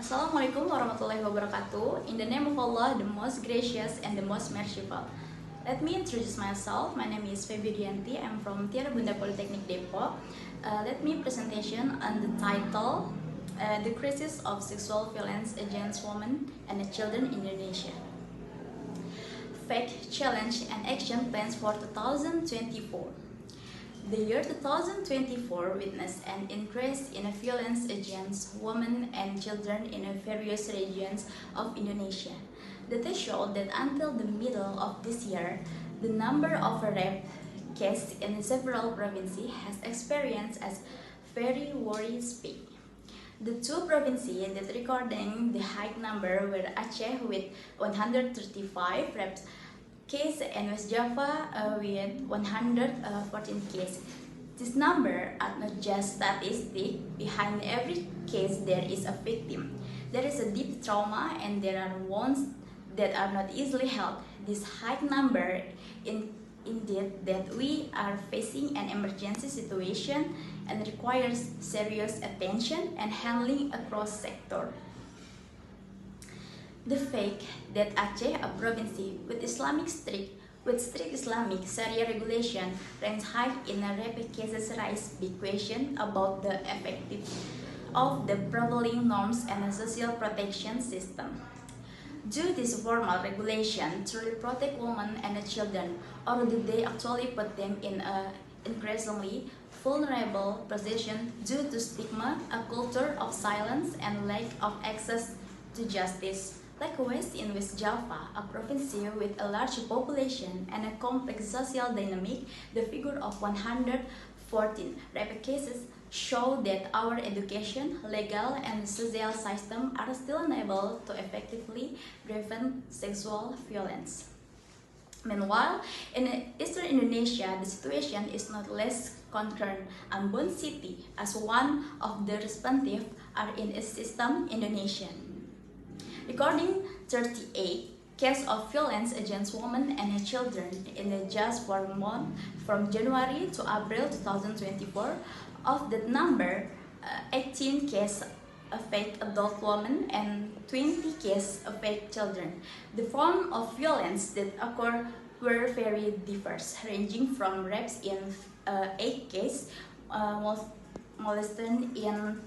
Assalamualaikum warahmatullahi wabarakatuh. In the name of Allah, the most gracious and the most merciful. Let me introduce myself. My name is Febrianti. I'm from Tiara Bunda Polytechnic Depok. Let me presentation on the title, The Crisis of Sexual Violence Against Women and Children in Indonesia. Fact, Challenge, and Action Plans for 2024. The year 2024 witnessed an increase in violence against women and children in various regions of Indonesia. Data show that until the middle of this year, the number of rape cases in several provinces has experienced as very worrisome. The two provinces that recording the high number were Aceh with 135 rape case and West Java with 114 cases. This number are not just statistics. Behind every case there is a victim. There is a deep trauma and there are wounds that are not easily held. This high number indeed that we are facing an emergency situation and requires serious attention and handling across sector. The fact that Aceh, a province with strict Islamic Sharia regulation, ranks high in rape cases raise big question about the effectiveness of the prevailing norms and the social protection system. Do this formal regulation truly protect women and children, or do they actually put them in an increasingly vulnerable position due to stigma, a culture of silence, and lack of access to justice? Likewise, in West Java, a province with a large population and a complex social dynamic, the figure of 114 rape cases show that our education, legal, and social system are still unable to effectively prevent sexual violence. Meanwhile, in Eastern Indonesia, the situation is not less concerned. Ambon City, as one of the respondents, are in a system Indonesia. Recording 38 cases of violence against women and children in just 4 months from January to April 2024. Of that number, 18 cases affect adult women and 20 cases affect children. The form of violence that occur were very diverse, ranging from rapes in 8 cases, molestation in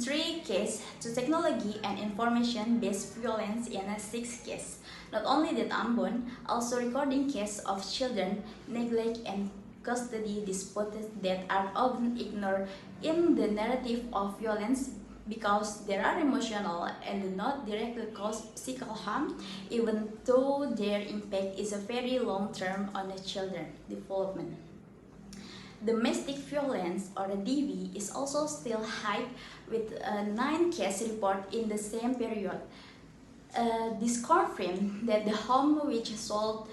3 cases, to technology and information-based violence in 6 cases. Not only that, Ambon also recording cases of children neglect and custody disputes that are often ignored in the narrative of violence because they are emotional and do not directly cause physical harm, even though their impact is a very long-term on the children's development. Domestic violence, or DV, is also still high with 9 cases reported in the same period. This confirms that the home which should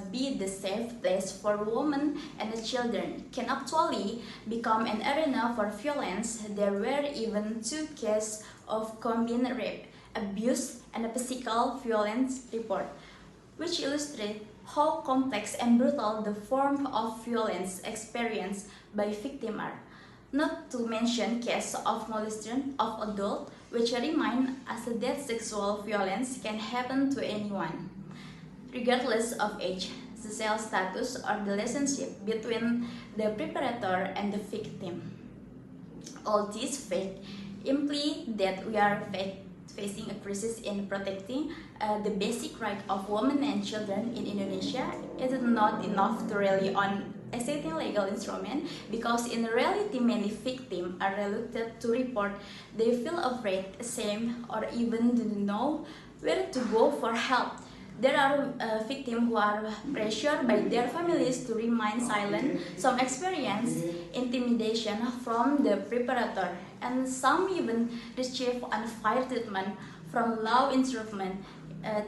be the safe place for women and children can actually become an arena for violence. There were even 2 cases of combined rape, abuse, and physical violence report, which illustrate how complex and brutal the form of violence experienced by victims are. Not to mention cases of molestation of adults, which remind us that sexual violence can happen to anyone, regardless of age, social status, or the relationship between the perpetrator and the victim. All these facts imply that we are facing a crisis in protecting the basic right of women and children in Indonesia. It is not enough to rely on existing legal instruments because in reality many victims are reluctant to report. They feel afraid, ashamed, or even do not know where to go for help. There are victims who are pressured by their families to remain silent. Some experience intimidation from the perpetrator, and some even receive unfair treatment from law enforcement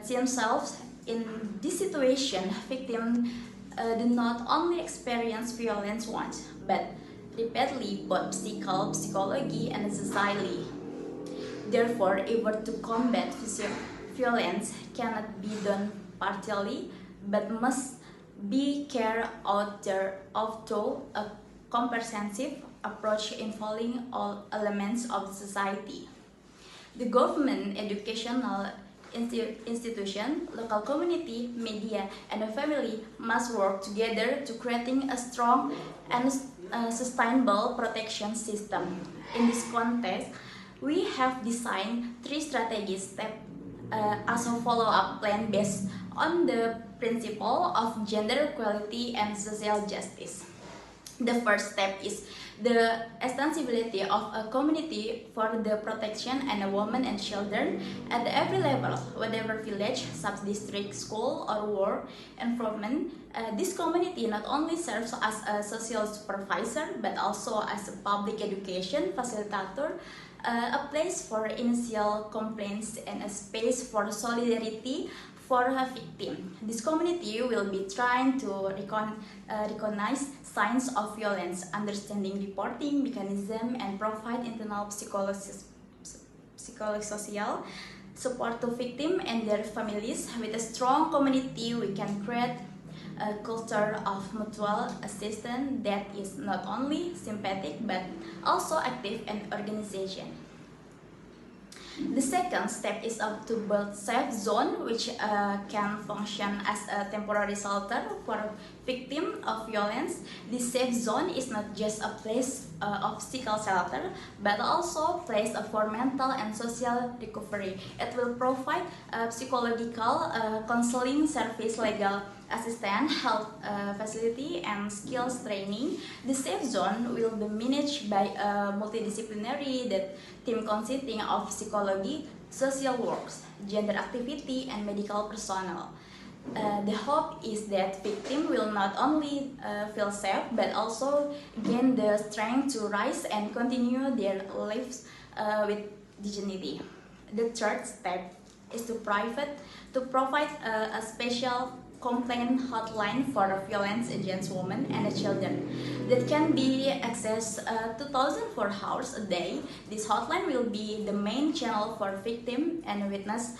themselves. In this situation, victims do not only experience violence once, but repeatedly, both psychology, and socially. Therefore, effort to combat violence cannot be done partially, but must be carried out through a comprehensive approach involving all elements of society. The government, educational institution, local community, media, and the family must work together to creating a strong and sustainable protection system. In this context, we have designed 3 strategic steps as a follow-up plan based on the principle of gender equality and social justice. The first step is the extensibility of a community for the protection and women and children at every level, whatever village, sub-district, school, or war environment. This community not only serves as a social supervisor, but also as a public education facilitator, a place for initial complaints, and a space for solidarity for a victim. This community will be trying to recognize signs of violence, understanding reporting mechanism, and provide internal psychosocial support to victims and their families. With a strong community, we can create a culture of mutual assistance that is not only sympathetic but also active and organization. The second step is to build safe zone which can function as a temporary shelter for victims of violence. This safe zone is not just a place of physical shelter, but also a place for mental and social recovery. It will provide psychological counseling service, legal assistance, health facility, and skills training. The safe zone will be managed by a multidisciplinary team consisting of psychology, social works, gender activity, and medical personnel. The hope is that victims will not only feel safe but also gain the strength to rise and continue their lives with dignity. The third step is to provide a special complaint hotline for violence against women and children that can be accessed 24 hours a day. This hotline will be the main channel for victims and witnesses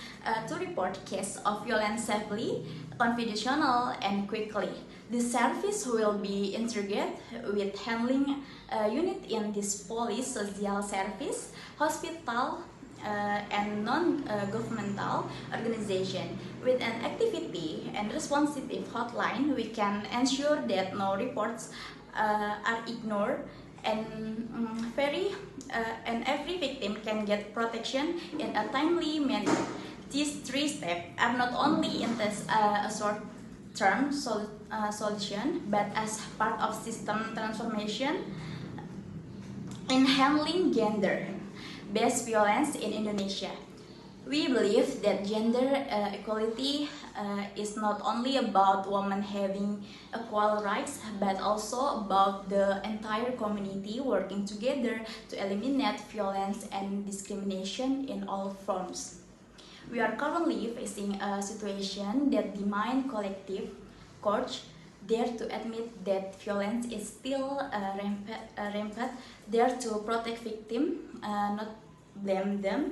to report cases of violence safely, confidential, and quickly. This service will be integrated with handling unit in this police, social service, hospital, and non-governmental organization. With an activity and responsive hotline, we can ensure that no reports are ignored and every victim can get protection in a timely manner. These 3 steps are not only in a short-term solution, but as part of system transformation in handling gender-based violence in Indonesia. We believe that gender equality is not only about women having equal rights, but also about the entire community working together to eliminate violence and discrimination in all forms. We are currently facing a situation that demands collective courage, dare to admit that violence is still rampant, dare to protect victims, not blame them,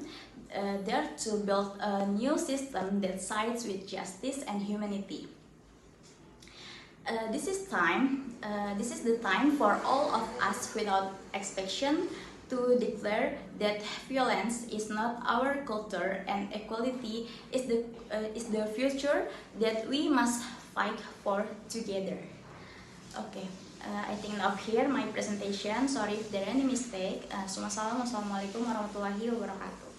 dare to build a new system that sides with justice and humanity. This is the time for all of us without exception to declare that violence is not our culture and equality is the future that we must fight for together. Okay, I think enough here my presentation. Sorry if there any mistake. Assalamualaikum warahmatullahi wabarakatuh.